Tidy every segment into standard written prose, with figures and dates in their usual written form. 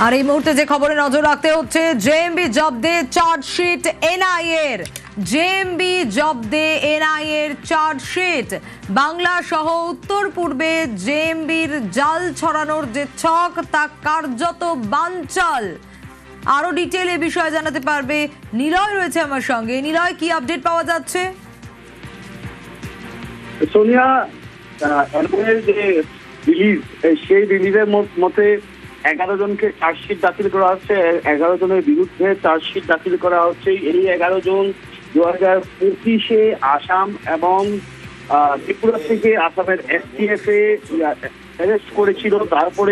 আর এই মুহূর্তে যে খবরে নজর রাখতে হচ্ছে, জেএমবি জব্দে চার্জশিট এনআইএর। জেএমবি জব্দে এনআইএর চার্জশিট। বাংলা সহ উত্তর পূর্বে জেএমবির জাল ছড়ানোর যে ছক, তা কার্যত বানচাল। আরো ডিটেল এ বিষয়ে জানাতে পারবে নিলয়, রয়েছে আমার সঙ্গে। নিলয়, কি আপডেট পাওয়া যাচ্ছে? সোনিয়া, যে রিলিজ, সেই রিলিজের মতে 11 জনকে চার্জশিট দাখিল করা হচ্ছে। 11 জনের বিরুদ্ধে চার্জশিট দাখিল করা হচ্ছে। এই 11 জন 2025-এ আসাম এবং ত্রিপুরা থেকে আসামের এসটিএফ এ অ্যারেস্ট করেছিল। তারপরে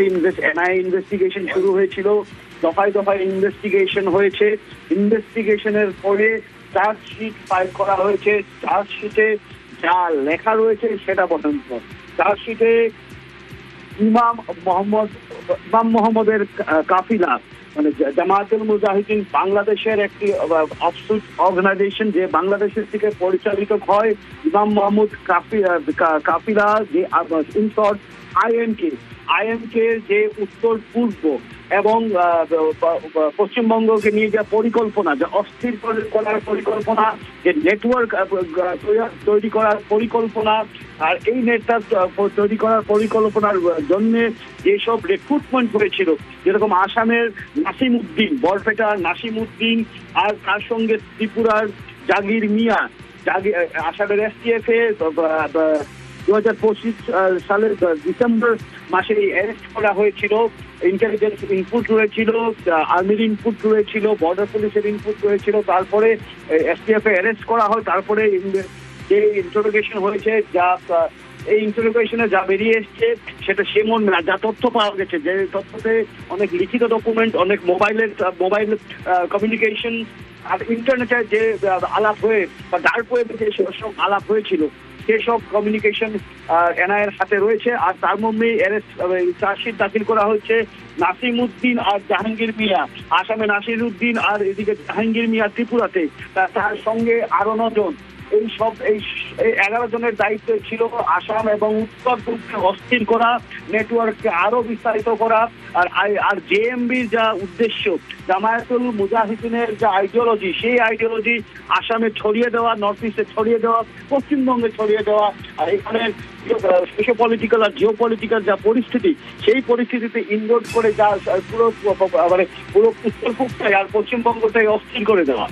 এনআইএ ইনভেস্টিগেশন শুরু হয়েছিল। দফায় দফায় ইনভেস্টিগেশন হয়েছে। ইনভেস্টিগেশনের পরে চার্জশিট ফাইল করা হয়েছে। চার্জশিটে যা লেখা রয়েছে সেটা বদন্ত। চার্জশিটে ইমাম মোহাম্মদের কাফিলা, মানে জামায়াতুল মুজাহিদিন বাংলাদেশের একটি অফশুট অর্গানাইজেশন, যে বাংলাদেশের থেকে পরিচালিত হয়। ইমাম মোহাম্মদ কাফিলা, যে ইনশর্ট আইএমকে যে উত্তর পূর্ব এবং পশ্চিমবঙ্গকে নিয়ে যে পরিকল্পনা, যে অস্থির করার পরিকল্পনা, যে নেটওয়ার্ক তৈরি করার পরিকল্পনা, আর এই নেটওয়ার্ক তৈরি করার পরিকল্পনার জন্য যেসব রিক্রুটমেন্ট হয়েছিল, যেরকম আসামের নাসিম উদ্দিন, বরপেটার নাসিম উদ্দিন, আর তার সঙ্গে ত্রিপুরার জাগির মিয়া, আসামের এসটিএফ এ 2025 সালের ডিসেম্বর মাসে অ্যারেস্ট করা হয়েছিল। ইন্টেলিজেন্স ইনপুট রয়েছিল, আর্মির ইনপুট রয়েছিল, বর্ডার পুলিশের ইনপুট রয়েছিল। তারপরে এসটিএফ এ অ্যারেস্ট করা হয়। তারপরে যে ইন্টারোগেশন হয়েছে, এই ইন্টারোগেশনে যা বেরিয়ে এসছে সেটা সেমন না। যা তথ্য পাওয়া গেছে, যে তথ্যতে অনেক লিখিত ডকুমেন্ট, অনেক মোবাইল কমিউনিকেশন, আর ইন্টারনেটে যে আলাপ হয়ে বা ডার্ক ওয়েবে যে সব আলাপ হয়েছিল, সেসব কমিউনিকেশন এনআইএর হাতে রয়েছে। আর তার মধ্যে চার্জশিট দাখিল করা হয়েছে নাসিম উদ্দিন আর জাহাঙ্গীর মিয়া আসামে, নাসির উদ্দিন আর এদিকে জাহাঙ্গীর মিয়া ত্রিপুরাতে, তার সঙ্গে আরো 9 জন। এই 11 জনের দায়িত্ব ছিল আসাম এবং উত্তর পূর্বে অস্থির করা, নেটওয়ার্ককে আরো বিস্তারিত করা। আর জেএমবির যা উদ্দেশ্য, জামায়াতুল মুজাহিদিনের যা আইডিওলজি, সেই আইডিওলজি আসামে ছড়িয়ে দেওয়া, নর্থ ইস্টে ছড়িয়ে দেওয়া, পশ্চিমবঙ্গে ছড়িয়ে দেওয়া। আর এখানে সোশ্য পলিটিক্যাল আর জিও পলিটিক্যাল যা পরিস্থিতি, সেই পরিস্থিতিতে ইনভলভ করে যা পুরো উত্তর পূর্বটাই আর পশ্চিমবঙ্গটাই অস্থির করে দেওয়া।